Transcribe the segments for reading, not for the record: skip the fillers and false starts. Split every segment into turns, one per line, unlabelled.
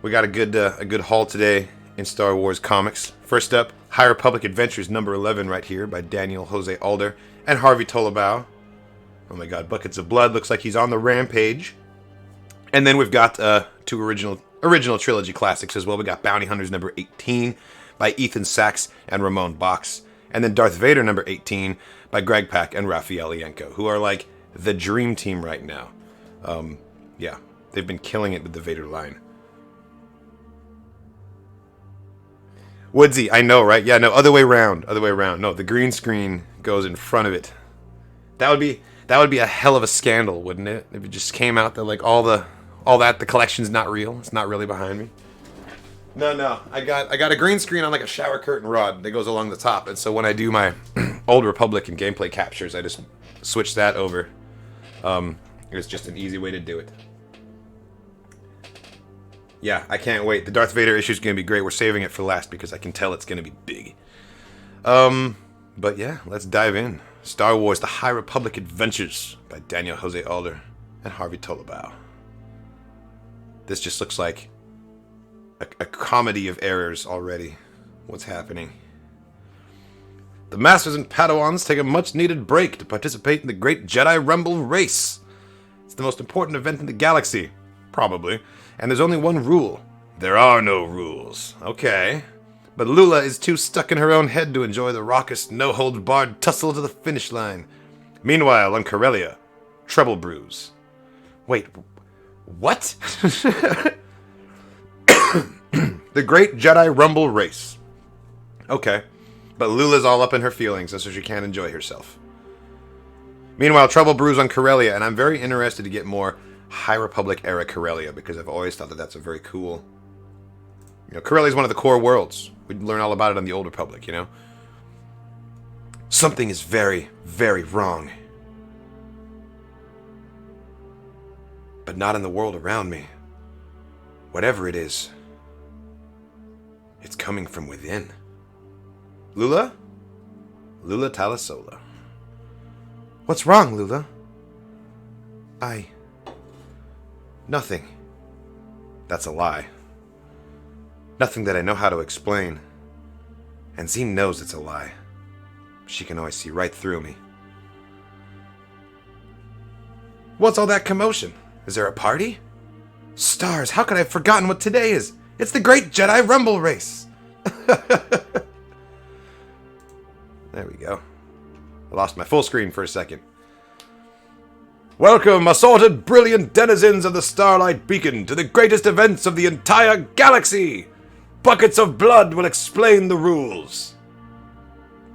We got a good haul today in Star Wars comics. First up, High Republic Adventures number 11 right here by Daniel Jose Alder and Harvey Tolibao. Oh my god, Buckets of Blood looks like he's on the rampage. And then we've got two original trilogy classics as well. We got Bounty Hunters number 18 by Ethan Sachs and Ramon Box. And then Darth Vader number 18 by Greg Pak and Raphael Ienko, who are like the dream team right now. Yeah, they've been killing it with the Vader line. Woodsy, I know, right? Yeah, no, other way around. No, the green screen goes in front of it. That would be a hell of a scandal, wouldn't it? If it just came out that like the collection's not real. It's not really behind me. No, I got a green screen on like a shower curtain rod that goes along the top, and so when I do my Old Republic and gameplay captures, I just switch that over. It's just an easy way to do it. Yeah, I can't wait. The Darth Vader issue is going to be great. We're saving it for last because I can tell it's going to be big. But yeah, let's dive in. Star Wars: The High Republic Adventures by Daniel Jose Alder and Harvey Tolibao. This just looks like a comedy of errors already. What's happening? The Masters and Padawans take a much-needed break to participate in the Great Jedi Rumble race. It's the most important event in the galaxy. Probably. And there's only one rule. There are no rules. Okay. But Lula is too stuck in her own head to enjoy the raucous, no-holds-barred tussle to the finish line. Meanwhile, on Corellia, Treble Brews. Wait, what? The Great Jedi Rumble race. Okay. But Lula's all up in her feelings, and so she can't enjoy herself. Meanwhile, Trouble Brews on Corellia, and I'm very interested to get more High Republic era Corellia, because I've always thought that that's a very cool... You know, Corellia is one of the core worlds. We learn all about it on the Old Republic, you know? Something is very, very wrong. But not in the world around me. Whatever it is, it's coming from within. Lula? Lula Talasola. What's wrong, Lula? Nothing. That's a lie. Nothing that I know how to explain. And Zine knows it's a lie. She can always see right through me. What's all that commotion? Is there a party? Stars, how could I have forgotten what today is? It's the Great Jedi Rumble race! There we go. I lost my full screen for a second. Welcome, assorted brilliant denizens of the Starlight Beacon, to the greatest events of the entire galaxy! Buckets of Blood will explain the rules.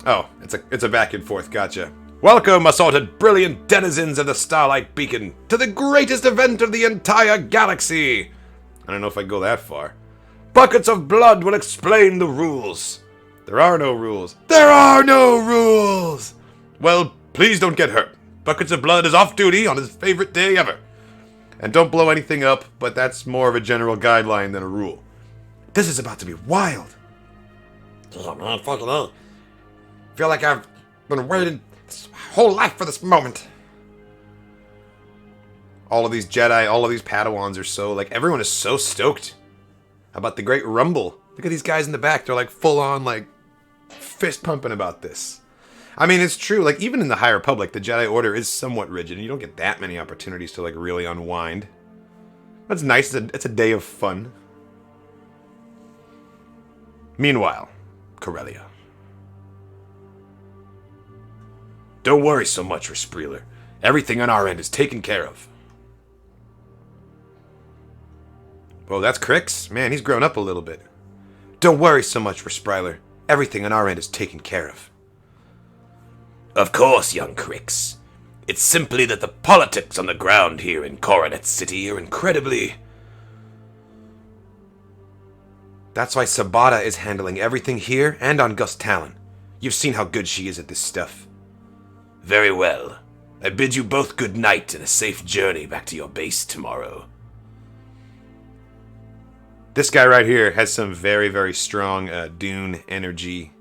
Oh, it's a back and forth, gotcha. Welcome, assorted brilliant denizens of the Starlight Beacon, to the greatest event of the entire galaxy! I don't know if I go that far. Buckets of Blood will explain the rules. There are no rules. There are no rules! Well, please don't get hurt. Buckets of Blood is off duty on his favorite day ever. And don't blow anything up, but that's more of a general guideline than a rule. This is about to be wild.
Yeah, man, fucking A.
Feel like I've been waiting this whole life for this moment. All of these Jedi, all of these Padawans are so, like, everyone is so stoked about the Great Rumble. Look at these guys in the back. They're, like, full on, like, fist pumping about this. I mean, it's true. Like, even in the High Republic, the Jedi Order is somewhat rigid, and you don't get that many opportunities to, like, really unwind. That's nice. It's a day of fun. Meanwhile, Corellia. Don't worry so much, Respreeler. Everything on our end is taken care of. Well, that's Crix. Man, he's grown up a little bit. Don't worry so much, Respreeler. Everything on our end is taken care of. Of course, young Crix. It's simply that the politics on the ground here in Coronet City are incredibly... That's why Sabata is handling everything here and on Gus Talon. You've seen how good she is at this stuff. Very well. I bid you both good night and a safe journey back to your base tomorrow. This guy right here has some very, very strong Dune energy.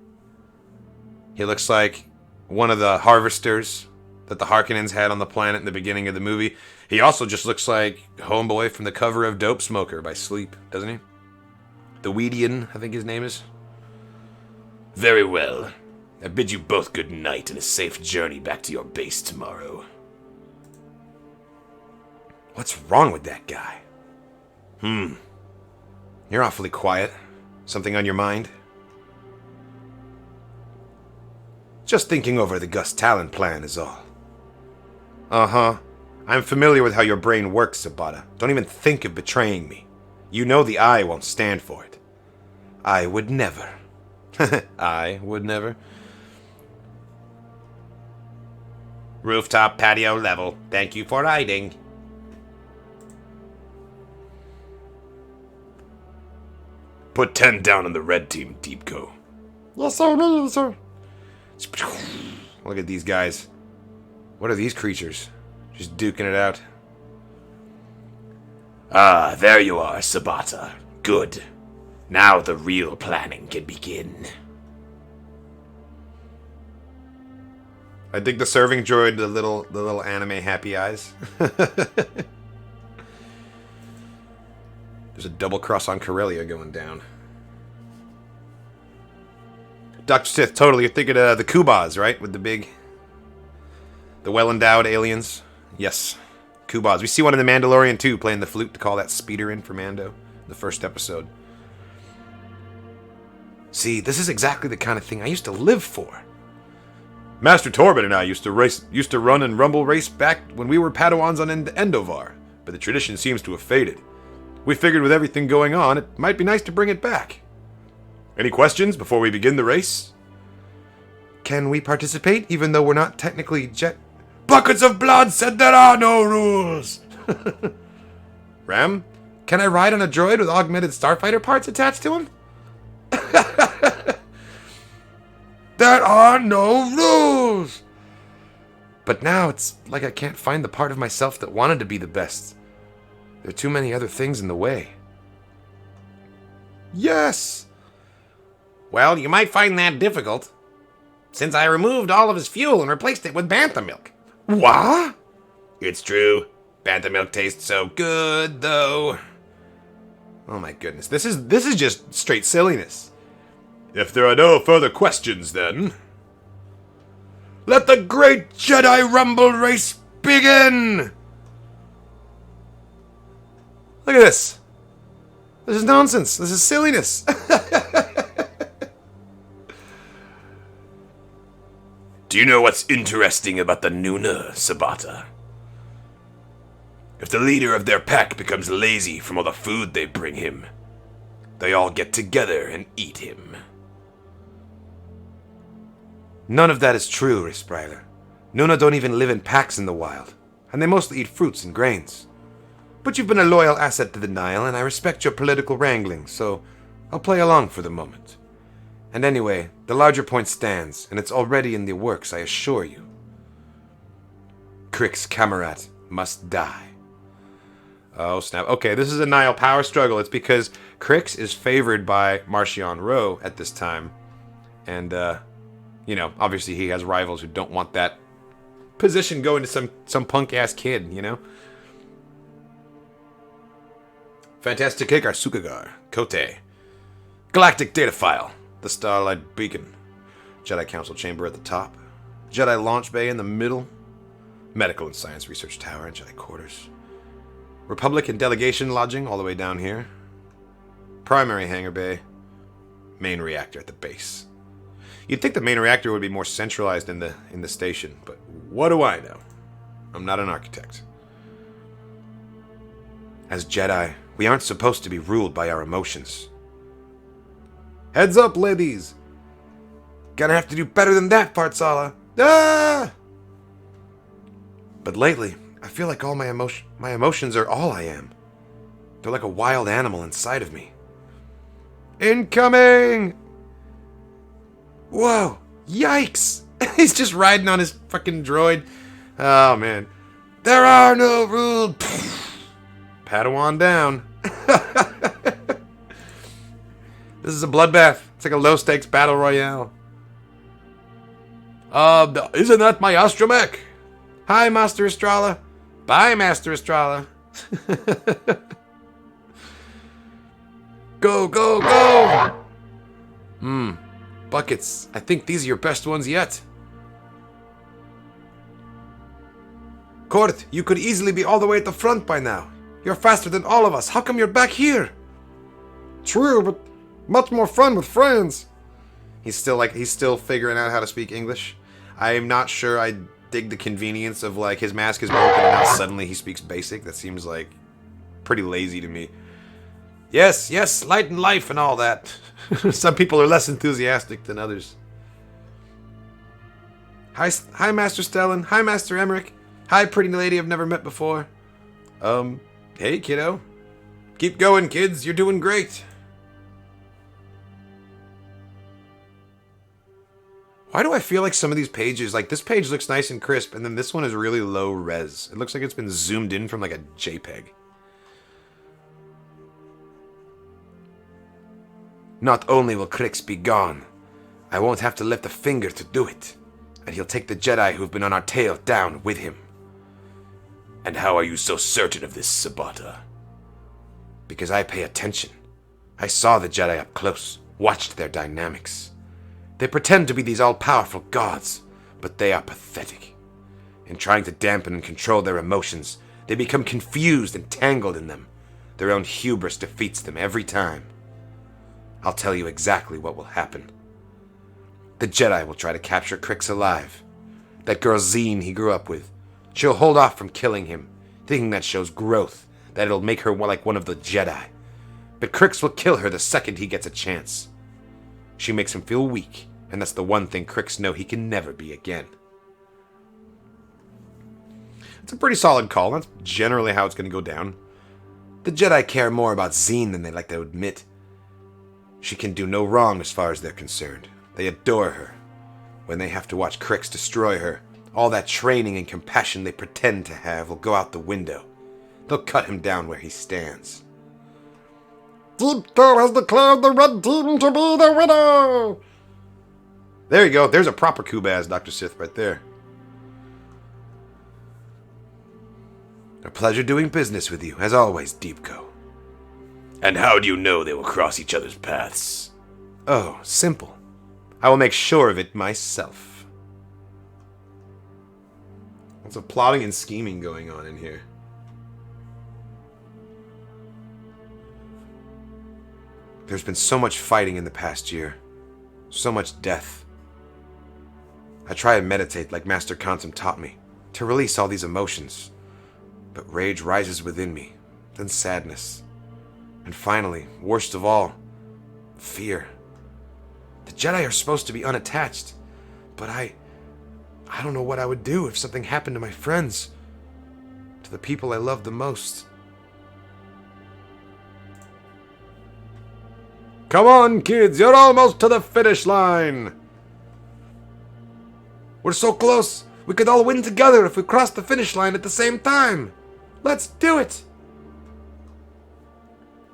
He looks like one of the harvesters that the Harkonnens had on the planet in the beginning of the movie. He also just looks like Homeboy from the cover of Dope Smoker by Sleep, doesn't he? The Weedian, I think his name is.
Very well. I bid you both good night and a safe journey back to your base tomorrow.
What's wrong with that guy? You're awfully quiet. Something on your mind? Just thinking over the Gus Talon plan is all. Uh-huh. I'm familiar with how your brain works, Sabata. Don't even think of betraying me. You know the I won't stand for it. I would never. I would never.
Rooftop patio level. Thank you for riding. Put 10 down on the red team, Deepco.
Yes, sir, immediately, sir.
Look at these guys. What are these creatures? Just duking it out.
Ah, there you are, Sabata. Good. Now the real planning can begin.
I dig the serving droid, the little anime happy eyes. There's a double cross on Corellia going down. Dr. Sith, totally. You're thinking of the Kubas, right? With the well-endowed aliens. Yes. Kubas. We see one in The Mandalorian, too, playing the flute to call that speeder in for Mando. The first episode. See, this is exactly the kind of thing I used to live for. Master Torben and I used to run and rumble race back when we were Padawans on Endovar, but the tradition seems to have faded. We figured with everything going on, it might be nice to bring it back. Any questions before we begin the race? Can we participate even though we're not technically Buckets of Blood said there are no rules! Ram, can I ride on a droid with augmented starfighter parts attached to him? There are no rules! But now it's like I can't find the part of myself that wanted to be the best. There are too many other things in the way. Yes!
Well, you might find that difficult, since I removed all of his fuel and replaced it with bantha milk.
What?
It's true. Bantha milk tastes so good, though.
Oh my goodness, this is just straight silliness. If there are no further questions, then let the great Jedi Rumble race begin! Look at this. This is nonsense. This is silliness.
Do you know what's interesting about the Nuna, Sabata? If the leader of their pack becomes lazy from all the food they bring him, they all get together and eat him.
None of that is true, Risprailer. Nuna don't even live in packs in the wild, and they mostly eat fruits and grains. But you've been a loyal asset to the Nile, and I respect your political wrangling, so I'll play along for the moment. And anyway, the larger point stands, and it's already in the works, I assure you. Krix Kamarat must die. Oh, snap. Okay, this is a Nile power struggle. It's because Krix is favored by Marchion Ro at this time. And, you know, obviously he has rivals who don't want that position going to some punk-ass kid, you know? Fantastic Kick, Sukagar, Kote. Galactic Data File, the Starlight Beacon. Jedi Council Chamber at the top. Jedi Launch Bay in the middle. Medical and Science Research Tower and Jedi Quarters. Republic and Delegation Lodging all the way down here. Primary Hangar Bay. Main Reactor at the base. You'd think the main reactor would be more centralized in the station, but what do I know? I'm not an architect. As Jedi, we aren't supposed to be ruled by our emotions. Heads up, ladies! Gonna have to do better than that, Partsala! Ah! But lately, I feel like all my emotions are all I am. They're like a wild animal inside of me. Incoming! Whoa! Yikes! He's just riding on his fucking droid. Oh, man. There are no rules! Padawan down. This is a bloodbath. It's like a low-stakes battle royale. Isn't that my astromech? Hi, Master Estrala. Bye, Master Estrala. Go, go, go! Buckets. I think these are your best ones yet. Court, you could easily be all the way at the front by now. You're faster than all of us. How come you're back here?
True, but much more fun with friends.
He's still figuring out how to speak English. I'm not sure I dig the convenience of like his mask is broken and now suddenly he speaks basic. That seems like pretty lazy to me. Yes, yes, light and life and all that. Some people are less enthusiastic than others. Hi, Master Stellan. Hi, Master Emmerich. Hi, pretty lady I've never met before. Hey, kiddo. Keep going, kids. You're doing great. Why do I feel like some of these pages, like this page looks nice and crisp, and then this one is really low res? It looks like it's been zoomed in from like a JPEG. Not only will Crix be gone, I won't have to lift a finger to do it, and he'll take the Jedi who've been on our tail down with him. And how are you so certain of this, Sabata? Because I pay attention. I saw the Jedi up close, watched their dynamics. They pretend to be these all-powerful gods, but they are pathetic. In trying to dampen and control their emotions, they become confused and tangled in them. Their own hubris defeats them every time. I'll tell you exactly what will happen. The Jedi will try to capture Crix alive. That girl Zine he grew up with. She'll hold off from killing him, thinking that shows growth, that it'll make her like one of the Jedi. But Crix will kill her the second he gets a chance. She makes him feel weak, and that's the one thing Crix knows he can never be again. It's a pretty solid call. That's generally how it's going to go down. The Jedi care more about Zine than they like to admit. She can do no wrong as far as they're concerned. They adore her. When they have to watch Crix destroy her, all that training and compassion they pretend to have will go out the window. They'll cut him down where he stands.
Deepco has declared the red team to be the winner!
There you go. There's a proper Kubaz, Dr. Sith, right there. A pleasure doing business with you, as always, Deepco. And how do you know they will cross each other's paths? Oh, simple. I will make sure of it myself. Lots of plotting and scheming going on in here. There's been so much fighting in the past year. So much death. I try and meditate like Master Quantum taught me, to release all these emotions. But rage rises within me, then sadness. And finally, worst of all, fear. The Jedi are supposed to be unattached, but I don't know what I would do if something happened to my friends, to the people I love the most. Come on, kids, you're almost to the finish line. We're so close. We could all win together if we crossed the finish line at the same time. Let's do it.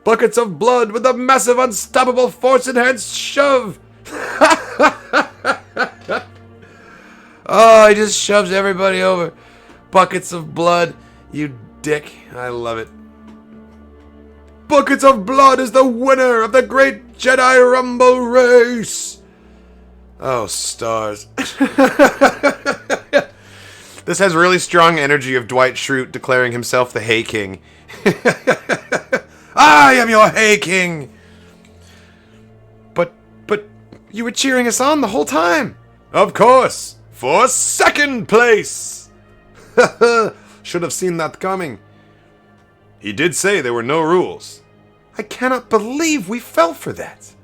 Buckets of blood with a massive unstoppable force-enhanced shove. Oh, he just shoves everybody over. Buckets of blood, you dick. I love it. Buckets of Blood is the winner of the Great Jedi Rumble Race. Oh, stars. This has really strong energy of Dwight Schrute declaring himself the Hay King. I am your Hay King! But you were cheering us on the whole time. Of course, for second place! Should have seen that coming. He did say there were no rules. I cannot believe we fell for that.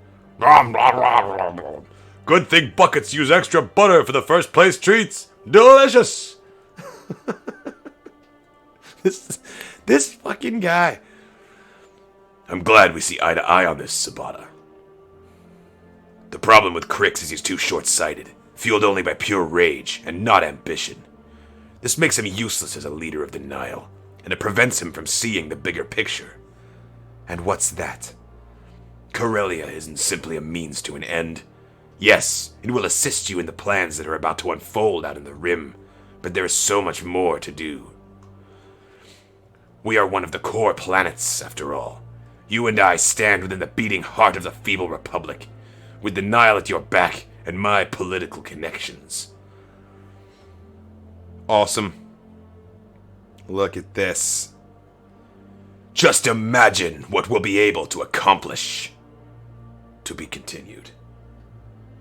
Good thing buckets use extra butter for the first place treats. Delicious! This fucking guy. I'm glad we see eye to eye on this, Sabata. The problem with Crix is he's too short-sighted, fueled only by pure rage and not ambition. This makes him useless as a leader of the Nile, and it prevents him from seeing the bigger picture. And what's that? Corellia isn't simply a means to an end. Yes, it will assist you in the plans that are about to unfold out in the Rim, but there is so much more to do. We are one of the core planets, after all.
You and I stand within the beating heart of the feeble republic, with the Nile at your back and my political connections.
Awesome. Look at this.
Just imagine what we'll be able to accomplish. To be continued.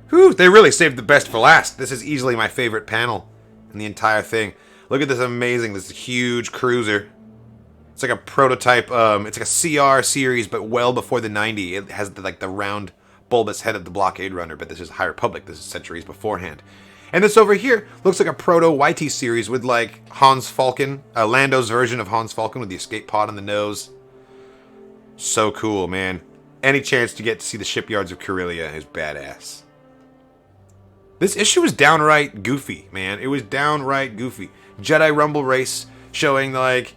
Whew, they really saved the best for last. This is easily my favorite panel in the entire thing. Look at this this huge cruiser. It's like a prototype, it's like a CR series, but well before the 90. It has the round, bulbous head of the blockade runner, but this is High Republic. This is centuries beforehand. And this over here looks like a proto-YT series with like Hans Falcon, Lando's version of Hans Falcon with the escape pod on the nose. So cool, man. Any chance to get to see the shipyards of Corellia is badass. This issue was downright goofy, man. It was downright goofy. Jedi Rumble Race showing like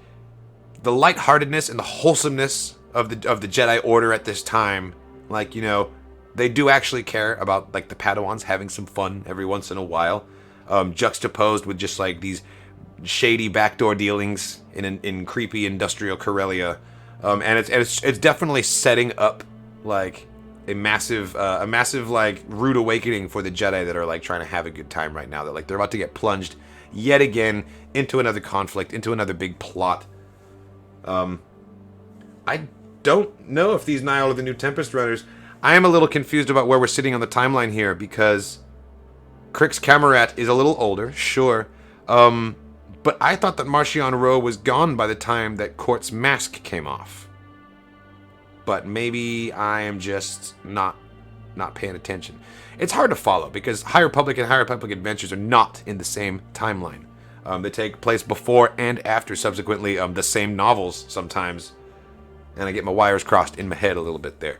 the lightheartedness and the wholesomeness of the Jedi Order at this time. Like, you know, they do actually care about like the Padawans having some fun every once in a while, juxtaposed with just like these shady backdoor dealings in creepy industrial Corellia, and it's definitely setting up like a massive like rude awakening for the Jedi that are like trying to have a good time right now. That like they're about to get plunged yet again into another conflict, into another big plot. I don't know if these Nile are the new Tempest Runners. I am a little confused about where we're sitting on the timeline here, because Crix Camarat is a little older, sure. But I thought that Marchion Ro was gone by the time that Court's mask came off. But maybe I am just not paying attention. It's hard to follow, because High Republic and High Republic Adventures are not in the same timeline. They take place before and after, subsequently, the same novels sometimes. And I get my wires crossed in my head a little bit there.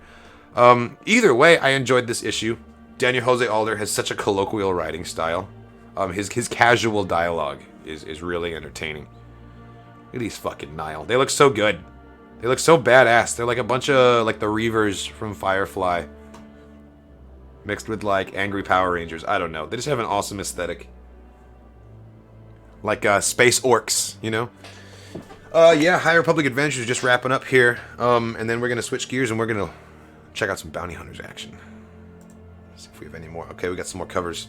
Either way, I enjoyed this issue. Daniel Jose Alder has such a colloquial writing style. His casual dialogue is really entertaining. Look at these fucking Nile. They look so good. They look so badass. They're like a bunch of like the Reavers from Firefly mixed with like angry Power Rangers. I don't know. They just have an awesome aesthetic. Like space orcs, you know? Yeah, High Republic Adventures just wrapping up here. And then we're gonna switch gears and we're gonna check out some Bounty Hunters action. See if we have any more. Okay, we got some more covers.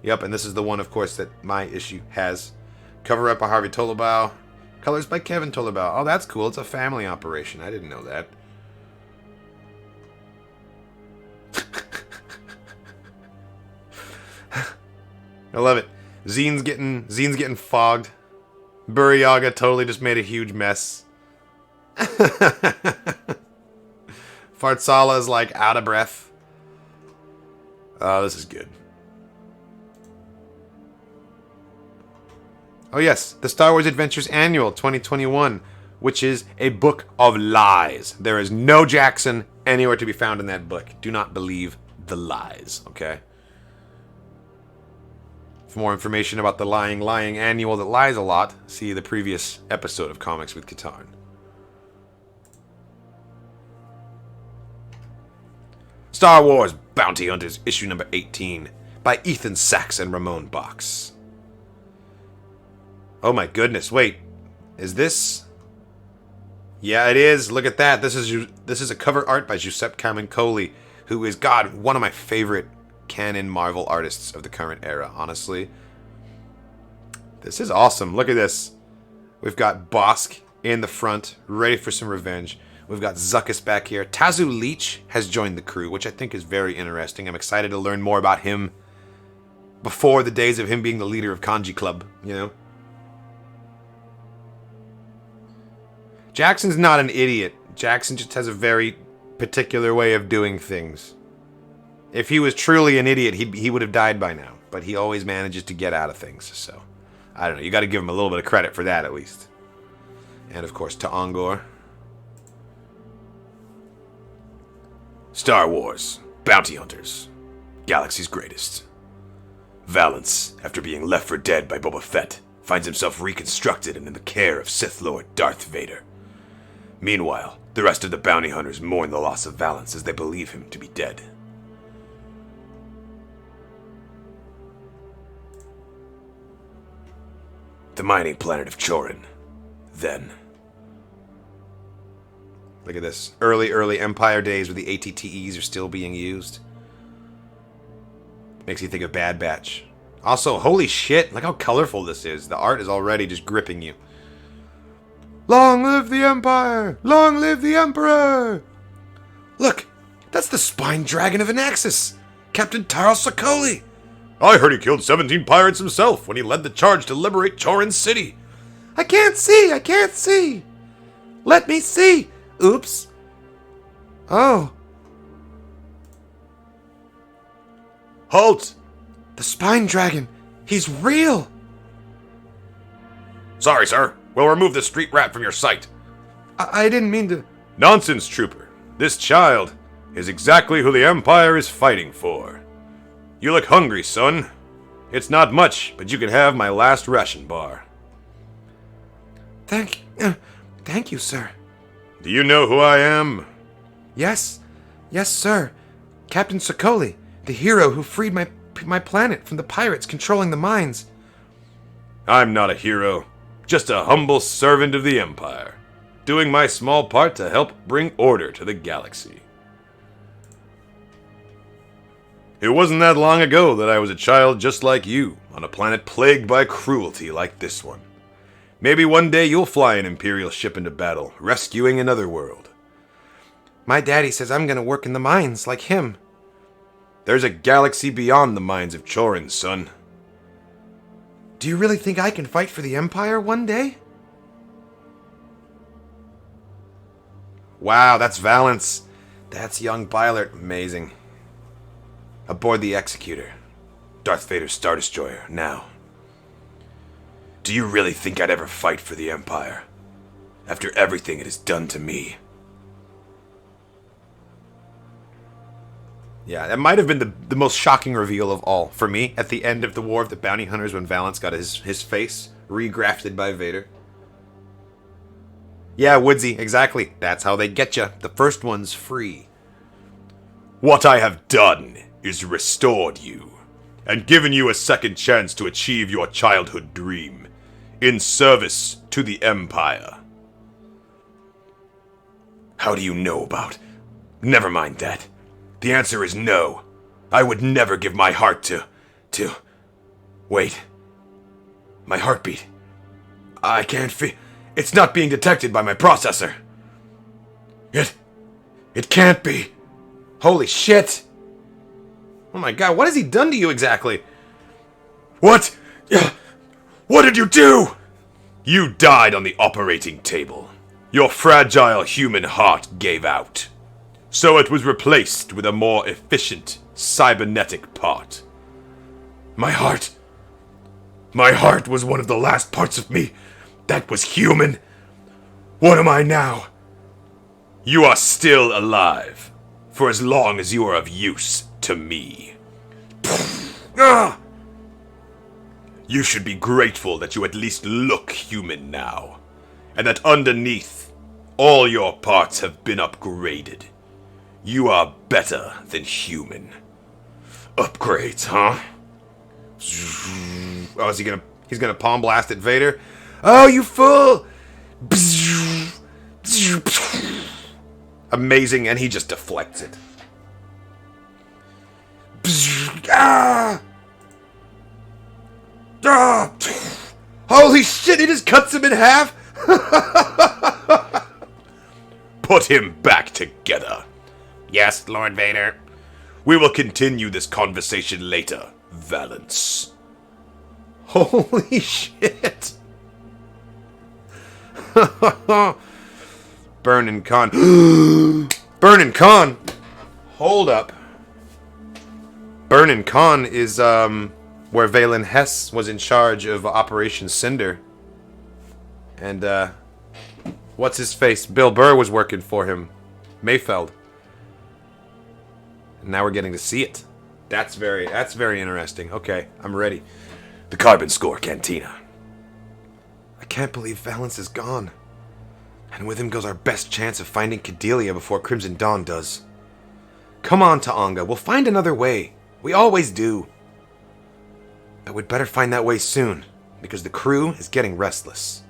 Yep, and this is the one, of course, that my issue has. Cover up by Harvey Tolobau. Colors by Kevin Tolobau. Oh, that's cool. It's a family operation. I didn't know that. I love it. Zine's getting fogged. Buryaga totally just made a huge mess. Fartsala is like out of breath. Oh, this is good. Oh yes, the Star Wars Adventures Annual 2021, which is a book of lies. There is no Jackson anywhere to be found in that book. Do not believe the lies, okay? For more information about the lying annual that lies a lot, see the previous episode of Comics with Katarn. Star Wars Bounty Hunters, issue number 18, by Ethan Sachs and Ramon Box. Oh my goodness, wait. Is this... Yeah, it is. Look at that. This is a cover art by Giuseppe Camuncoli, who is, God, one of my favorite canon Marvel artists of the current era, honestly. This is awesome. Look at this. We've got Bosk in the front, ready for some revenge. We've got Zuckuss back here. Tazu Leech has joined the crew, which I think is very interesting. I'm excited to learn more about him before the days of him being the leader of Kanji Club, you know? Jackson's not an idiot. Jackson just has a very particular way of doing things. If he was truly an idiot, he would have died by now. But he always manages to get out of things, so... I don't know, you gotta give him a little bit of credit for that, at least. And, of course, to Angor. Star Wars. Bounty Hunters. Galaxy's greatest. Valance, after being left for dead by Boba Fett, finds himself reconstructed and in the care of Sith Lord Darth Vader. Meanwhile, the rest of the bounty hunters mourn the loss of Valance as they believe him to be dead. The mining planet of Chorin. Then. Look at this. Early Empire days where the ATTEs are still being used. Makes you think of Bad Batch. Also, holy shit, look how colorful this is. The art is already just gripping you. Long live the Empire! Long live the Emperor! Look, that's the spine dragon of Anaxis, Captain Taro Sokoli. I heard he killed 17 pirates himself when he led the charge to liberate Chorin City. I can't see! I can't see! Let me see! Oops. Oh. Halt! The spine dragon. He's real. Sorry, sir. We'll remove the street rat from your sight. I didn't mean to... Nonsense, trooper. This child is exactly who the Empire is fighting for. You look hungry, son. It's not much, but you can have my last ration bar. Thank you, sir. Do you know who I am? Yes. Yes, sir. Captain Sokoli, the hero who freed my planet from the pirates controlling the mines. I'm not a hero, just a humble servant of the Empire, doing my small part to help bring order to the galaxy. It wasn't that long ago that I was a child just like you, on a planet plagued by cruelty like this one. Maybe one day you'll fly an Imperial ship into battle, rescuing another world. My daddy says I'm gonna work in the mines like him. There's a galaxy beyond the mines of Chorin, son. Do you really think I can fight for the Empire one day? Wow, that's Valance. That's young Bylert. Amazing. Aboard the Executor. Darth Vader's Star Destroyer, now. Do you really think I'd ever fight for the Empire? After everything it has done to me? Yeah, that might have been the most shocking reveal of all, for me, at the end of the War of the Bounty Hunters when Valance got his face regrafted by Vader. Yeah, Woodsy, exactly. That's how they get you. The first one's free. What I have done is restored you, and given you a second chance to achieve your childhood dream, in service to the Empire. How do you know about? Never mind that. The answer is no. I would never give my heart to... Wait. My heartbeat. I can't feel... It's not being detected by my processor. It can't be. Holy shit. Oh my god, what has he done to you exactly? What? What did you do? You died on the operating table. Your fragile human heart gave out. So it was replaced with a more efficient, cybernetic part. My heart was one of the last parts of me that was human. What am I now? You are still alive, for as long as you are of use to me. You should be grateful that you at least look human now, and that underneath, all your parts have been upgraded. You are better than human. Upgrades, huh? Oh, he's gonna palm blast at Vader? Oh, you fool! Amazing, and he just deflects it. Holy shit, he just cuts him in half! Put him back together. Yes, Lord Vader. We will continue this conversation later, Valance. Holy shit. Burnin' Khan. Burnin' Khan. Hold up. Burnin' Khan is where Valen Hess was in charge of Operation Cinder. And what's his face? Bill Burr was working for him. Mayfeld. And now we're getting to see it. That's very interesting. Okay, I'm ready. The Carbon Score Cantina. I can't believe Valance is gone. And with him goes our best chance of finding Cordelia before Crimson Dawn does. Come on, Taonga, we'll find another way. We always do. But we'd better find that way soon, because the crew is getting restless.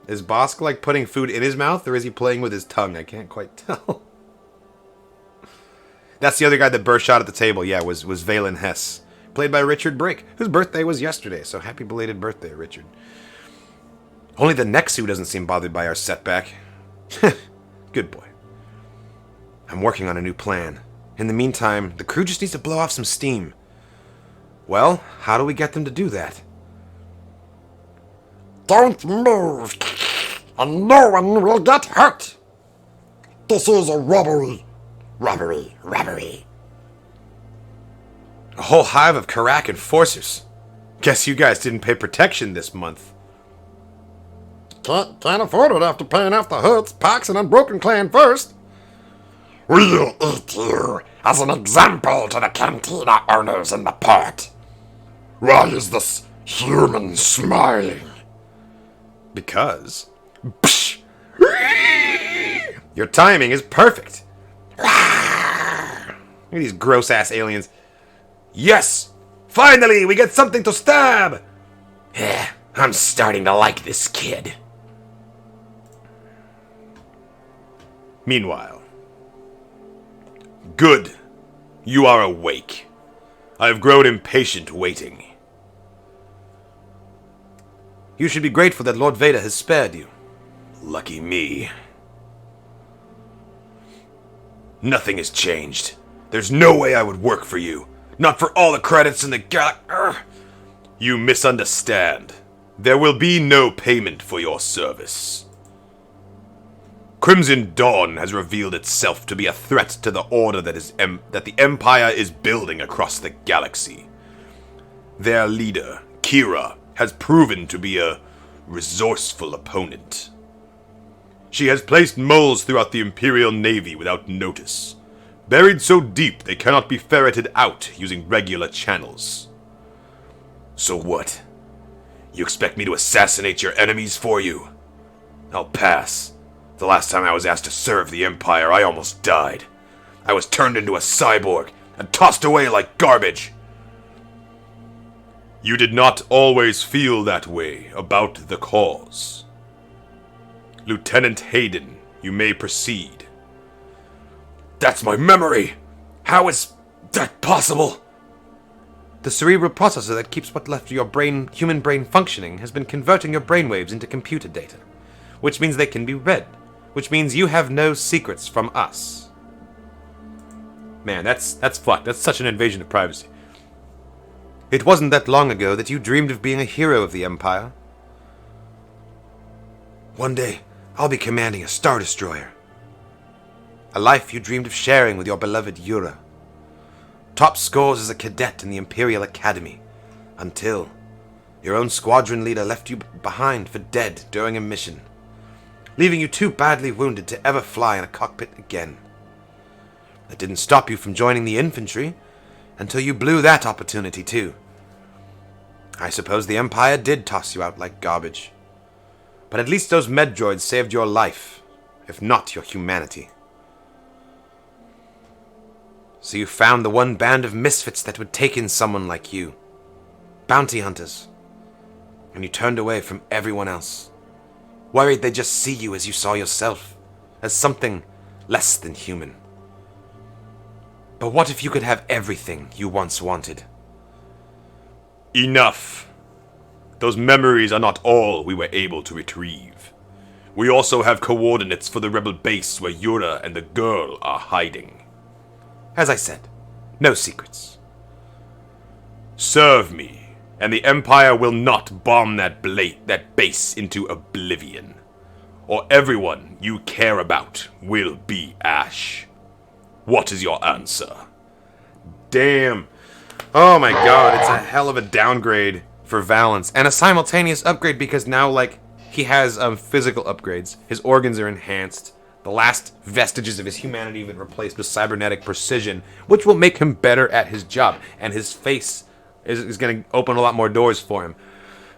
Is Bosk like putting food in his mouth, or is he playing with his tongue? I can't quite tell. That's the other guy that burst shot at the table. Yeah, was Valen Hess, played by Richard Brake, whose birthday was yesterday. So happy belated birthday, Richard. Only the Nexu doesn't seem bothered by our setback. Good boy. I'm working on a new plan. In the meantime, the crew just needs to blow off some steam. Well, how do we get them to do that?
Don't move, and no one will get hurt. This is a robbery. Robbery.
A whole hive of Karak enforcers. Guess you guys didn't pay protection this month.
Can't afford it after paying off the Hoods, Pax, and Unbroken Clan first. We'll eat you as an example to the cantina owners in the port. Why is this human smiling?
Because... Psh! Your timing is perfect. Look at these gross-ass aliens. Yes! Finally, we get something to stab!
I'm starting to like this kid.
Meanwhile... Good. You are awake. I have grown impatient waiting. You should be grateful that Lord Vader has spared you. Lucky me. Nothing has changed. There's no way I would work for you. Not for all the credits in the You misunderstand. There will be no payment for your service. Crimson Dawn has revealed itself to be a threat to the order that the Empire is building across the galaxy. Their leader, Kira, has proven to be a resourceful opponent. She has placed moles throughout the Imperial Navy without notice, buried so deep they cannot be ferreted out using regular channels. So what? You expect me to assassinate your enemies for you? I'll pass. The last time I was asked to serve the Empire, I almost died. I was turned into a cyborg and tossed away like garbage. You did not always feel that way about the cause. Lieutenant Hayden, you may proceed. That's my memory! How is that possible? The cerebral processor that keeps what left of your brain, human brain functioning, has been converting your brainwaves into computer data, which means they can be read, which means you have no secrets from us. Man, that's fucked. That's such an invasion of privacy. It wasn't that long ago that you dreamed of being a hero of the Empire. One day, I'll be commanding a Star Destroyer. A life you dreamed of sharing with your beloved Yura. Top scores as a cadet in the Imperial Academy, until your own squadron leader left you behind for dead during a mission, leaving you too badly wounded to ever fly in a cockpit again. That didn't stop you from joining the infantry, until you blew that opportunity too. I suppose the Empire did toss you out like garbage. But at least those med droids saved your life, if not your humanity. So you found the one band of misfits that would take in someone like you. Bounty hunters. And you turned away from everyone else. Worried they'd just see you as you saw yourself, as something less than human. But what if you could have everything you once wanted? Enough! Those memories are not all we were able to retrieve. We also have coordinates for the rebel base where Yura and the girl are hiding. As I said, no secrets. Serve me, and the Empire will not bomb that base into oblivion. Or everyone you care about will be ash. What is your answer? Damn. Oh my god, it's a hell of a downgrade for Valance. And a simultaneous upgrade because now, like, he has physical upgrades. His organs are enhanced. The last vestiges of his humanity have been replaced with cybernetic precision, which will make him better at his job. And his face is going to open a lot more doors for him.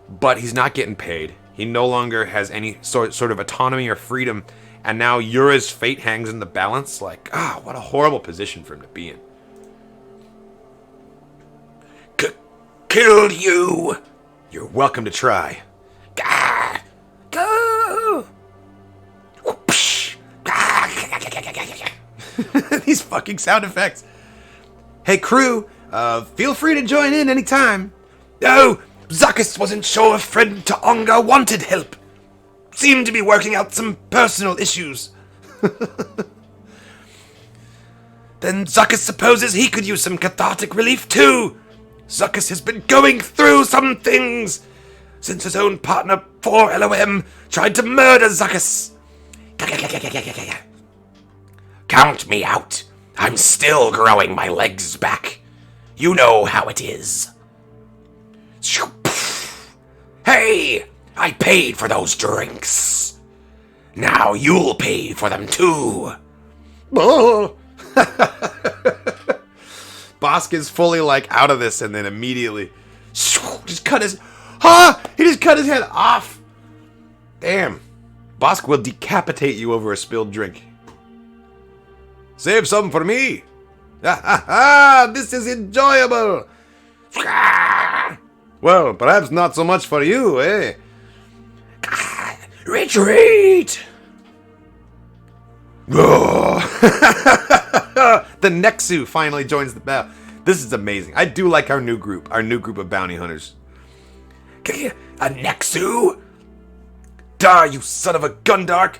But he's not getting paid. He no longer has any sort of autonomy or freedom. And now Yura's fate hangs in the balance. Like, what a horrible position for him to be in. Killed you! You're welcome to try. these fucking sound effects. Hey, crew, feel free to join in anytime. Oh, Zuckuss wasn't sure if friend Taonga wanted help. Seemed to be working out some personal issues. Then Zuckuss supposes he could use some cathartic relief too. Zuckuss has been going through some things since his own partner, 4LOM, tried to murder Zuckuss.
Count me out. I'm still growing my legs back. You know how it is. Hey, I paid for those drinks. Now you'll pay for them too.
Oh.
Bosk is fully like out of this and then immediately just cut his he just cut his head off. Damn. Bosk will decapitate you over a spilled drink. Save some for me. This is enjoyable. Well, perhaps not so much for you, eh?
Retreat!
The Nexu finally joins the battle. This is amazing. I do like our new group of bounty hunters.
A Nexu?
Die, you son of a Gundark!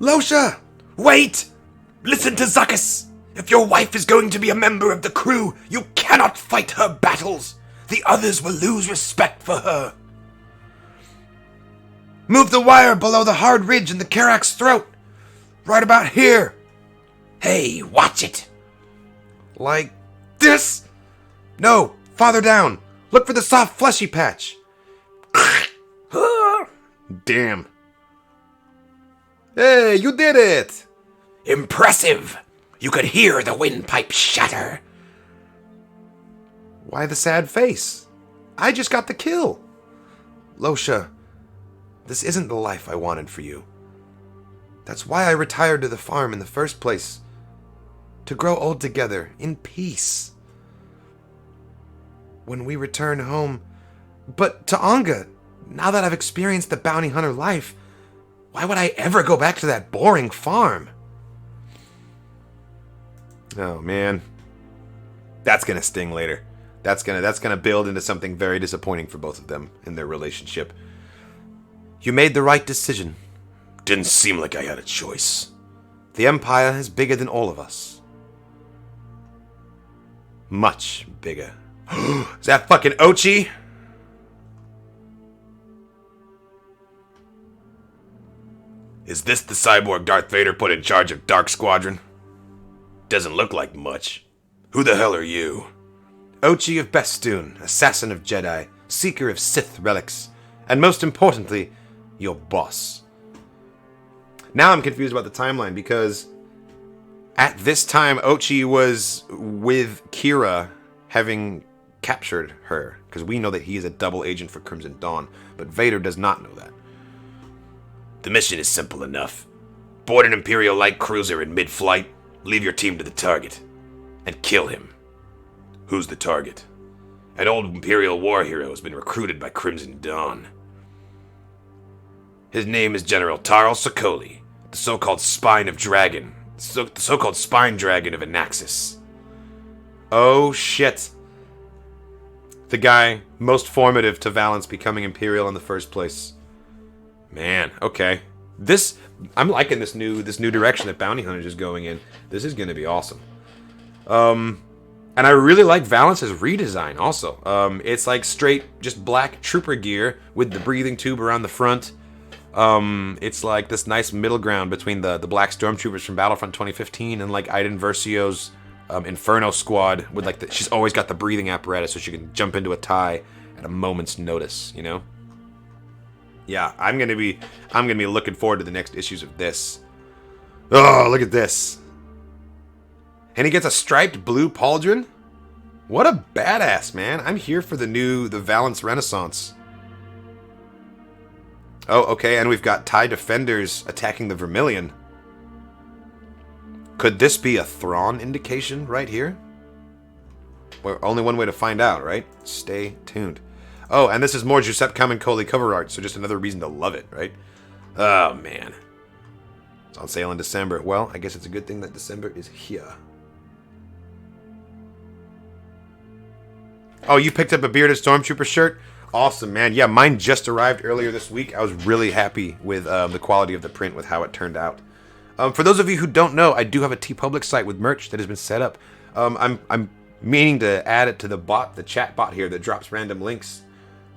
Losha, wait!
Listen to Zuckuss! If your wife is going to be a member of the crew, you cannot fight her battles. The others will lose respect for her.
Move the wire below the hard ridge in the Karak's throat. Right about here.
Hey, watch it.
Like this? No, farther down. Look for the soft fleshy patch. Damn. Hey, you did it!
Impressive. You could hear the windpipe shatter.
Why the sad face? I just got the kill. Losha, this isn't the life I wanted for you. That's why I retired to the farm in the first place. To grow old together, in peace. When we return home... But Taonga, now that I've experienced the bounty hunter life, why would I ever go back to that boring farm? Oh, man. That's gonna sting later. That's gonna build into something very disappointing for both of them in their relationship. You made the right decision.
Didn't seem like I had a choice.
The Empire is bigger than all of us. Much bigger. Is that fucking Ochi?
Is this the cyborg Darth Vader put in charge of Dark Squadron? Doesn't look like much. Who the hell are you?
Ochi of Bestoon, assassin of Jedi, seeker of Sith relics, and most importantly, your boss. Now I'm confused about the timeline because at this time Ochi was with Kira having captured her, because we know that he is a double agent for Crimson Dawn, but Vader does not know that.
The mission is simple enough. Board an Imperial light cruiser in mid-flight, leave your team to the target, and kill him. Who's the target? An old Imperial war hero has been recruited by Crimson Dawn. His name is General Tarl Sokoli, the so-called Spine of Dragon, the so-called Spine Dragon of Anaxis.
Oh shit. The guy most formative to Valance becoming Imperial in the first place. Man, okay. I'm liking this new direction that Bounty Hunters is going in. This is going to be awesome. And I really like Valance's redesign also. It's like straight just black trooper gear with the breathing tube around the front. It's like this nice middle ground between the black stormtroopers from Battlefront 2015 and like Iden Versio's Inferno squad with like she's always got the breathing apparatus so she can jump into a tie at a moment's notice, you know? Yeah, I'm gonna be looking forward to the next issues of this. Oh, look at this. And he gets a striped blue pauldron? What a badass, man. I'm here for the Valance Renaissance. Oh, okay, and we've got TIE Defenders attacking the Vermilion. Could this be a Thrawn indication right here? Well, only one way to find out, right? Stay tuned. Oh, and this is more Giuseppe Camuncoli cover art, so just another reason to love it, right?
Oh, man.
It's on sale in December. Well, I guess it's a good thing that December is here. Oh, you picked up a bearded stormtrooper shirt? Awesome, man. Yeah, mine just arrived earlier this week. I was really happy with the quality of the print, with how it turned out. For those of you who don't know, I do have a TeePublic site with merch that has been set up. I'm meaning to add it to the bot, the chat bot here that drops random links.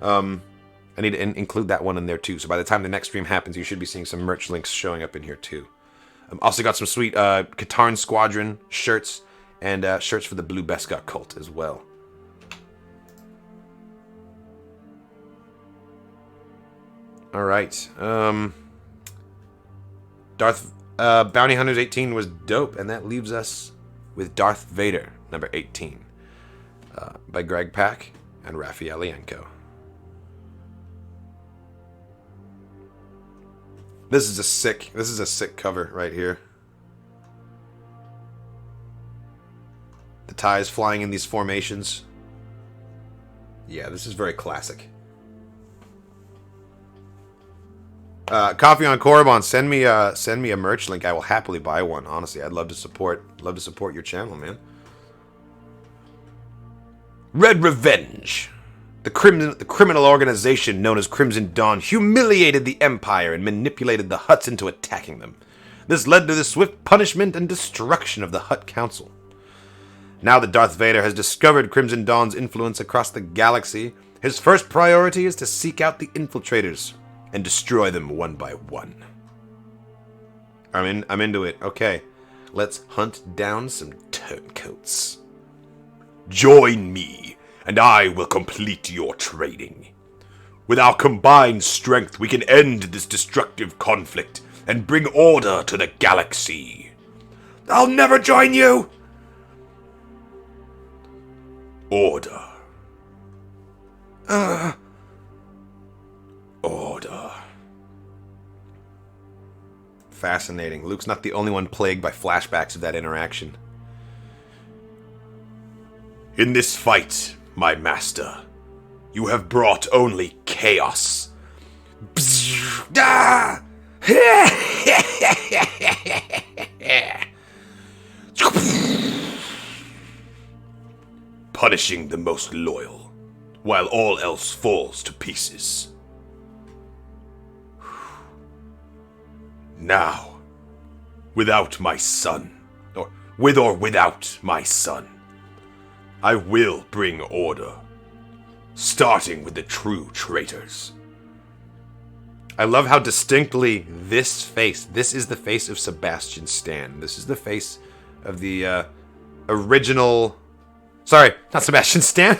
I need to include that one in there too. So by the time the next stream happens, you should be seeing some merch links showing up in here too. Also got some sweet Katarn Squadron shirts and shirts for the Blue Beskar cult as well. All right. Bounty Hunters 18 was dope, and that leaves us with Darth Vader, number 18, by Greg Pak and Raffaelienko. This is a sick cover right here. The TIEs flying in these formations. Yeah, this is very classic. Coffee on Korriban, send me a merch link. I will happily buy one. Honestly, I'd love to support your channel, man.
Red Revenge. The criminal organization known as Crimson Dawn humiliated the Empire and manipulated the Hutts into attacking them. This led to the swift punishment and destruction of the Hutt Council. Now that Darth Vader has discovered Crimson Dawn's influence across the galaxy, his first priority is to seek out the infiltrators and destroy them one by one. I'm into it. Okay, let's hunt down some turncoats. Join me, and I will complete your training. With our combined strength, we can end this destructive conflict and bring order to the galaxy. I'll never join you! Order. Order.
Fascinating. Luke's not the only one plagued by flashbacks of that interaction.
In this fight, my master, you have brought only chaos. Punishing the most loyal, while all else falls to pieces. Now, without my son, or without my son, I will bring order, starting with the true traitors.
I love how distinctly this is the face of Sebastian Stan. This is the face of the original... Sorry, not Sebastian Stan.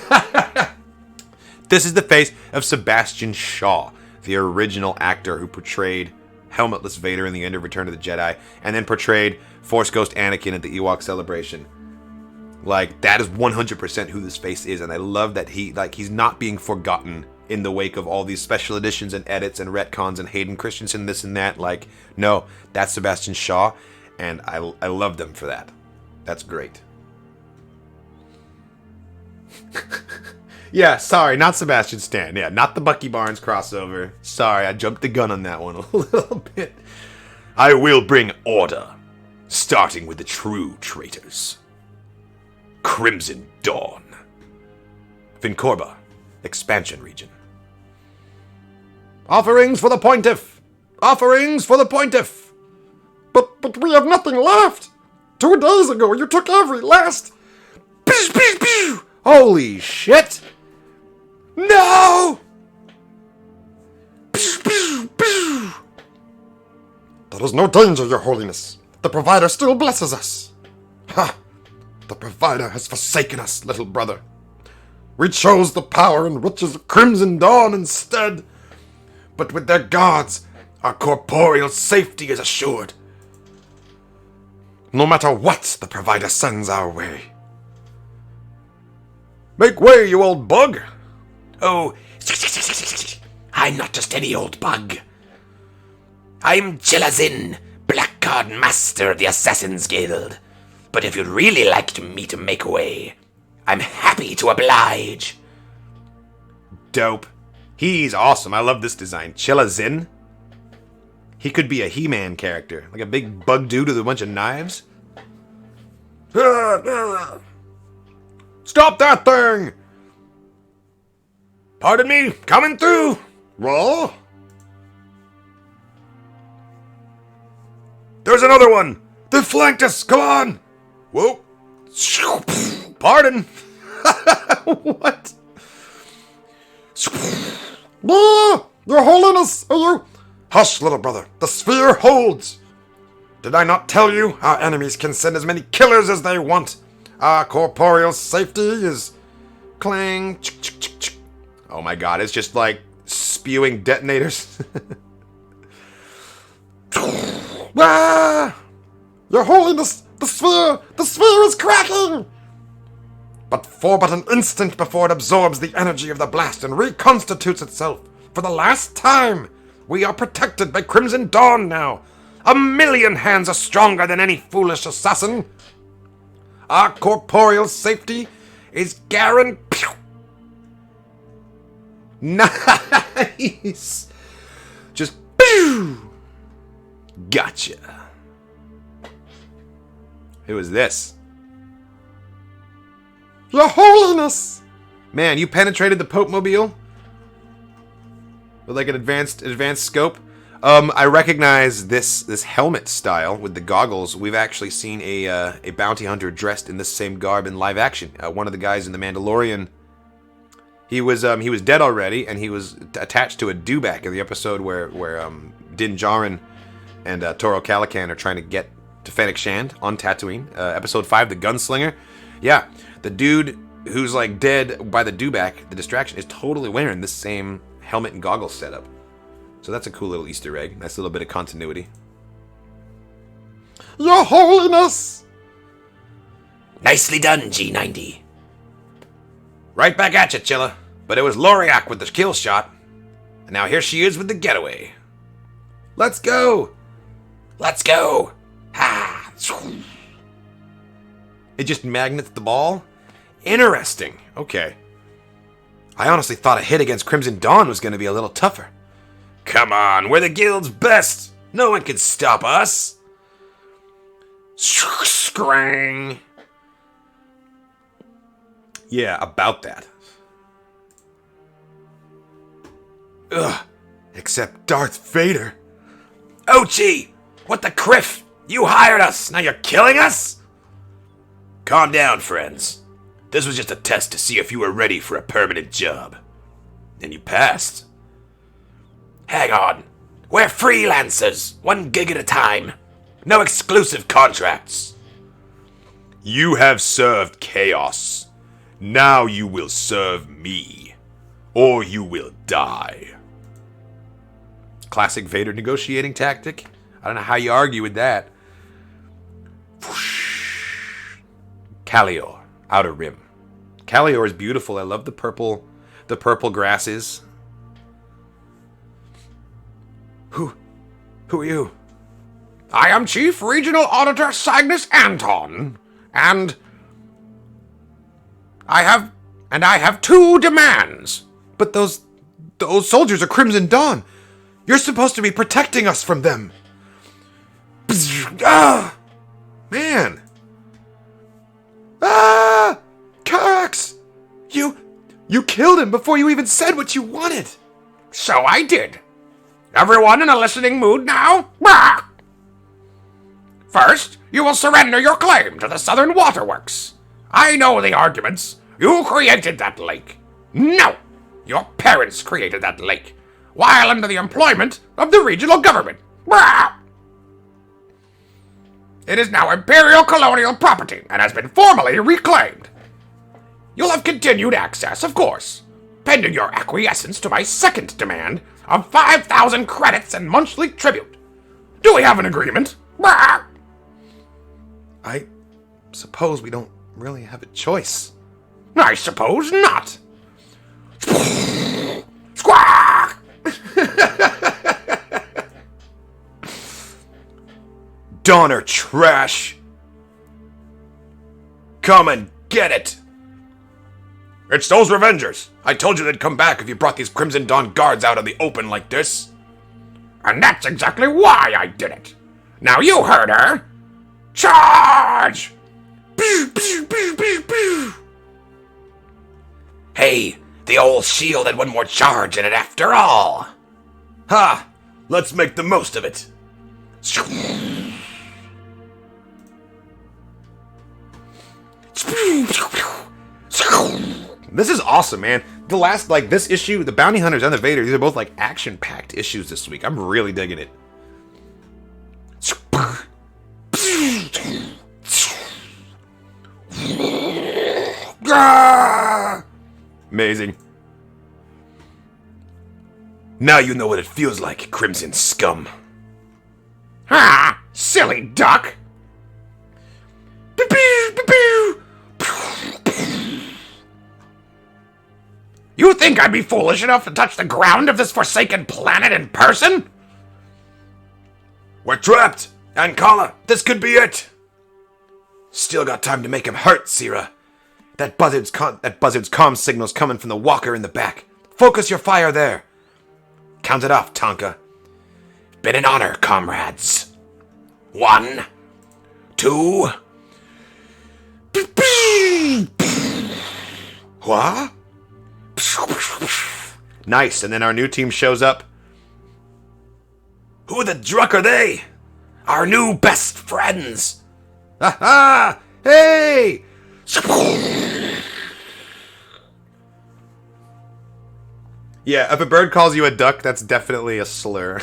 This is the face of Sebastian Shaw, the original actor who portrayed helmetless Vader in the end of Return of the Jedi, and then portrayed Force Ghost Anakin at the Ewok celebration. Like, that is 100% who this face is, and I love that he's not being forgotten in the wake of all these special editions and edits and retcons and Hayden Christensen this and that. Like, no, that's Sebastian Shaw, and I love them for that. That's great. Yeah, sorry, not Sebastian Stan. Yeah, not the Bucky Barnes crossover. Sorry, I jumped the gun on that one a little bit.
I will bring order, starting with the true traitors. Crimson Dawn.
Vincorba, expansion region. Offerings for the Pontiff! Offerings for the Pontiff!
But we have nothing left! 2 days ago, you took every last...
Holy shit! No!
There is no danger, Your Holiness. The Provider still blesses us. Ha! The Provider has forsaken us, little brother. We chose the power and riches of Crimson Dawn instead. But with their guards, our corporeal safety is assured. No matter what the Provider sends our way.
Make way, you old bug!
Oh, I'm not just any old bug. I'm Jelazin, Black Card Master of the Assassin's Guild. But if you'd really like me to make way, I'm happy to oblige.
Dope. He's awesome. I love this design. Chilazin. He could be a He-Man character. Like a big bug dude with a bunch of knives. Stop that thing!
Pardon me, coming through.
Well,
There's another one. They flanked us. Come on. Whoa. Pardon.
What?
Your Holiness, are you? Hush, little brother. The sphere holds. Did I not tell you our enemies can send as many killers as they want? Our corporeal safety is
Clang. Oh my god, it's just like spewing detonators.
Ah! Your Holiness, the sphere is cracking! But an instant before it absorbs the energy of the blast and reconstitutes itself. For the last time, we are protected by Crimson Dawn now. 1,000,000 hands are stronger than any foolish assassin. Our corporeal safety is guaranteed.
Nice. Just pew! Gotcha. Who is this?
Your Holiness!
Man, you penetrated the Pope Mobile with like an advanced scope. I recognize this helmet style with the goggles. We've actually seen a bounty hunter dressed in this same garb in live action. One of the guys in The Mandalorian. He was dead already, and he was attached to a dewback in the episode where Din Djarin and Toro Calican are trying to get to Fennec Shand on Tatooine. Episode 5, the gunslinger. Yeah, the dude who's like dead by the dewback, the distraction, is totally wearing this same helmet and goggles setup. So that's a cool little Easter egg. Nice little bit of continuity.
Your Holiness!
Nicely done, G90. Right back at you, Chilla. But it was Loriak with the kill shot. And now here she is with the getaway.
Let's go!
Let's go! Ha!
It just magnets the ball? Interesting. Okay. I honestly thought a hit against Crimson Dawn was going to be a little tougher.
Come on, we're the guild's best. No one can stop us.
Scrang. Yeah, about that. Ugh. Except Darth Vader.
Ochi! What the criff? You hired us, now you're killing us? Calm down, friends. This was just a test to see if you were ready for a permanent job. And you passed. Hang on. We're freelancers, 1 gig at a time. No exclusive contracts.
You have served Chaos. Now you will serve me. Or you will die. Classic Vader negotiating tactic. I don't know how you argue with that. Kalior, Outer Rim. Kalior is beautiful. I love the purple grasses. Who are you?
I am Chief Regional Auditor Cygnus Anton, and I have 2 demands.
But those soldiers are Crimson Dawn. You're supposed to be protecting us from them. Ah! Man. Ah! Karax! You killed him before you even said what you wanted.
So I did. Everyone in a listening mood now? Bah! First, you will surrender your claim to the Southern Waterworks. I know the arguments. You created that lake. No! Your parents created that lake, while under the employment of the regional government. Bah! It is now Imperial colonial property and has been formally reclaimed. You'll have continued access, of course, pending your acquiescence to my second demand of 5,000 credits and monthly tribute. Do we have an agreement? Bah!
I suppose we don't really have a choice.
I suppose not. Squawk!
Donner trash! Come and get it! It's those Revengers! I told you they'd come back if you brought these Crimson Dawn guards out in the open like this.
And that's exactly why I did it. Now you heard her. Charge! Pew, pew, pew, pew, pew.
Hey, the old shield had one more charge in it after all. Ha! Let's make the most of it.
This is awesome, man. The last, like, this issue, the Bounty Hunters and the Vader, these are both, like, action-packed issues this week. I'm really digging it. Amazing.
Now you know what it feels like, Crimson Scum.
Ah, silly duck. You think I'd be foolish enough to touch the ground of this forsaken planet in person?
We're trapped! Ankala, this could be it! Still got time to make him hurt, Sira. That buzzard's comm signal's coming from the walker in the back. Focus your fire there. Count it off, Tonka. Been an honor, comrades. 1, 2... What?
Nice, and then our new team shows up.
Who the druck are they? Our new best friends.
Ha ha! Hey! Yeah, if a bird calls you a duck, that's definitely a slur.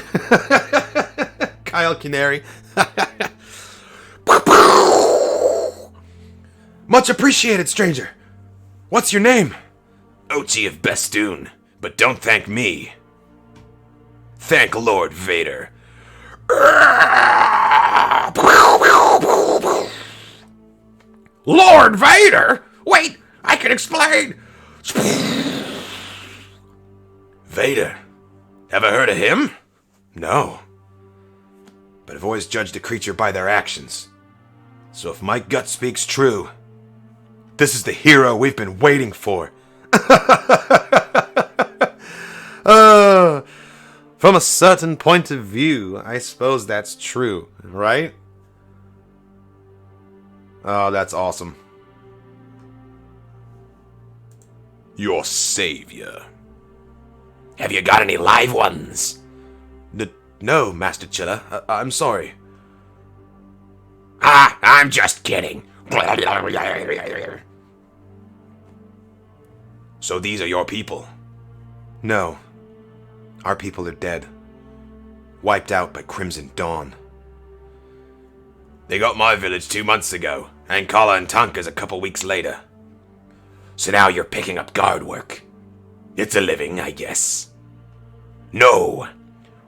Kyle Canary. Much appreciated, stranger. What's your name?
Ochi of Bestoon, but don't thank me. Thank Lord Vader.
Lord Vader? Wait, I can explain.
Vader. Ever heard of him? No. But I've always judged a creature by their actions. So if my gut speaks true, this is the hero we've been waiting for.
From a certain point of view, I suppose that's true, right? Oh, that's awesome.
Your savior. Have you got any live ones? No, Master Chilla. I'm sorry.
Ah, I'm just kidding.
So these are your people?
No. Our people are dead. Wiped out by Crimson Dawn.
They got my village 2 months ago, and Kala and Tonka's a couple weeks later. So now you're picking up guard work. It's a living, I guess. No,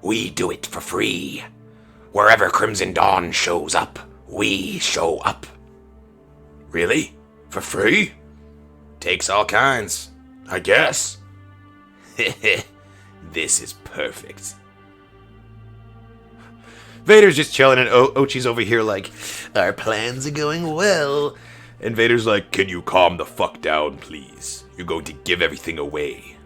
we do it for free. Wherever Crimson Dawn shows up, we show up. Really? For free? Takes all kinds, I guess. This is perfect.
Vader's just chilling, and Ochi's over here like, our plans are going well.
And Vader's like, can you calm the fuck down, please? You're going to give everything away.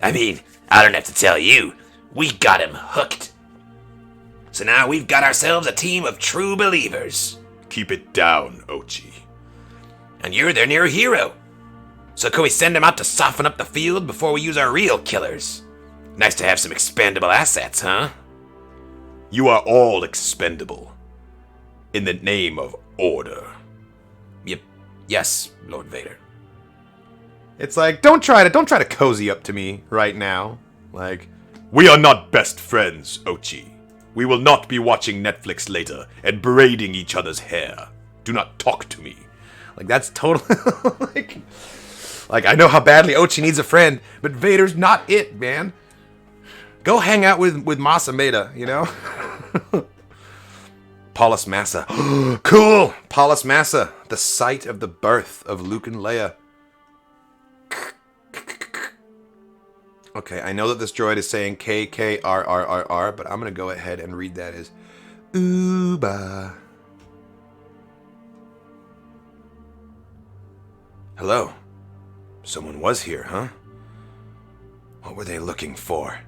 I mean, I don't have to tell you. We got him hooked. So now we've got ourselves a team of true believers. Keep it down, Ochi. And you're their near hero. So can we send him out to soften up the field before we use our real killers? Nice to have some expendable assets, huh? You are all expendable. In the name of order. Yep. Yes, Lord Vader.
It's like, don't try to cozy up to me right now. Like, we are not best friends, Ochi. We will not be watching Netflix later and braiding each other's hair. Do not talk to me. Like, that's totally like I know how badly Ochi needs a friend, but Vader's not it, man. Go hang out with Masameda, you know? Paulus Massa. Cool! Paulus Massa, the site of the birth of Luke and Leia. Okay, I know that this droid is saying KKRRRR, but I'm going to go ahead and read that as Uba. Hello. Someone was here, huh? What were they looking for?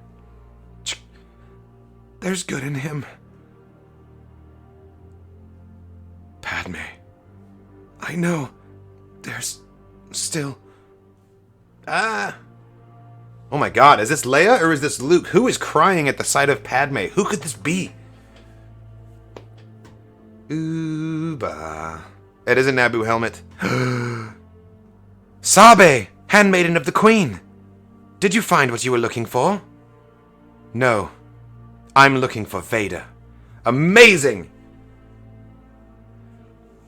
There's good in him. Padme. I know. There's still... Oh my god, is this Leia or is this Luke? Who is crying at the sight of Padme? Who could this be? Ooh-bah. It is a Naboo helmet. Sabe, handmaiden of the Queen. Did you find what you were looking for? No. I'm looking for Vader. Amazing!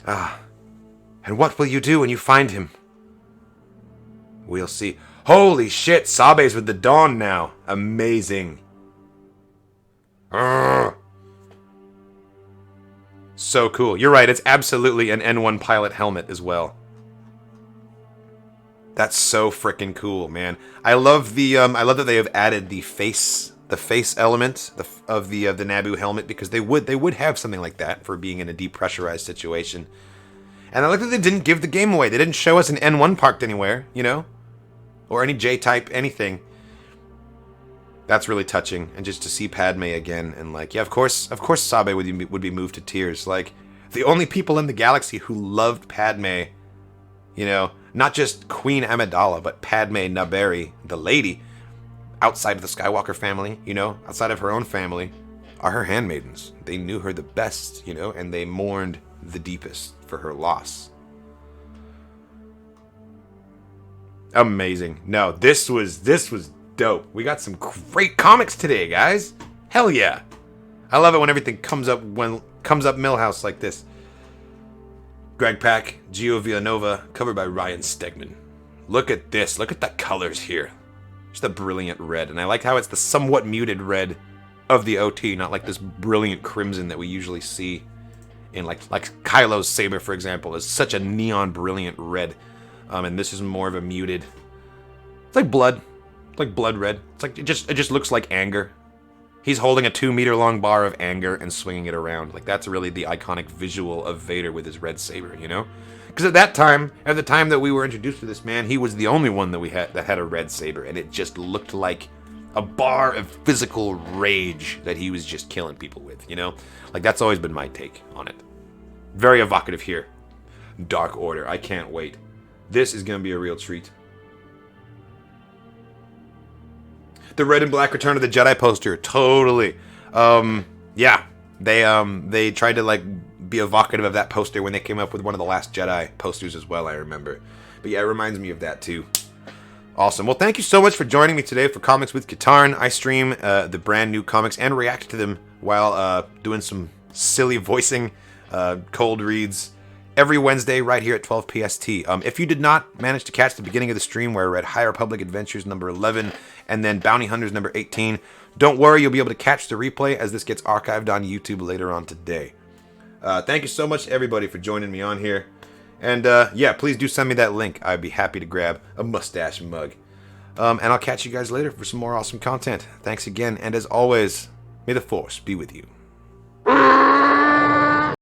And what will you do when you find him? We'll see. Holy shit, Sabe's with the Dawn now. Amazing. So cool. You're right, it's absolutely an N1 pilot helmet as well. That's so freaking cool, man. I love that they have added the face element of the Naboo helmet, because they would have something like that for being in a depressurized situation. And I like that they didn't give the game away. They didn't show us an N1 parked anywhere, you know? Or any J-type, anything. That's really touching. And just to see Padme again, and like, yeah, of course Sabe would be moved to tears. Like, the only people in the galaxy who loved Padme, you know, not just Queen Amidala, but Padme Naberi, the lady, outside of the Skywalker family, you know, outside of her own family, are her handmaidens. They knew her the best, you know, and they mourned the deepest for her loss. Amazing. No, this was dope. We got some great comics today, guys. Hell yeah. I love it when everything comes up Millhouse like this. Greg Pak, Gio Villanova, covered by Ryan Stegman. Look at this. Look at the colors here. Just a brilliant red. And I like how it's the somewhat muted red of the OT, not like this brilliant crimson that we usually see in like Kylo's saber, for example, is such a neon brilliant red. And this is more of a muted. It's like blood. It's like blood red. It's like it just looks like anger. He's holding a 2-meter long bar of anger and swinging it around. Like, that's really the iconic visual of Vader with his red saber, you know? Because at that time, at the time that we were introduced to this man, he was the only one that had a red saber, and it just looked like a bar of physical rage that he was just killing people with, you know? Like, that's always been my take on it. Very evocative here. Dark Order. I can't wait. This is going to be a real treat. The red and black Return of the Jedi poster. Totally. Yeah. They tried to, like, be evocative of that poster when they came up with one of the Last Jedi posters as well, I remember. But yeah, it reminds me of that too. Awesome. Well, thank you so much for joining me today for Comics with Katarn. I stream the brand new comics and react to them while doing some silly voicing, cold reads, every Wednesday right here at 12 PST. If you did not manage to catch the beginning of the stream where I read High Republic Adventures number 11 and then Bounty Hunters number 18, don't worry, you'll be able to catch the replay as this gets archived on YouTube later on today. Thank you so much to everybody for joining me on here. And yeah, please do send me that link. I'd be happy to grab a mustache mug. And I'll catch you guys later for some more awesome content. Thanks again, and as always, may the Force be with you.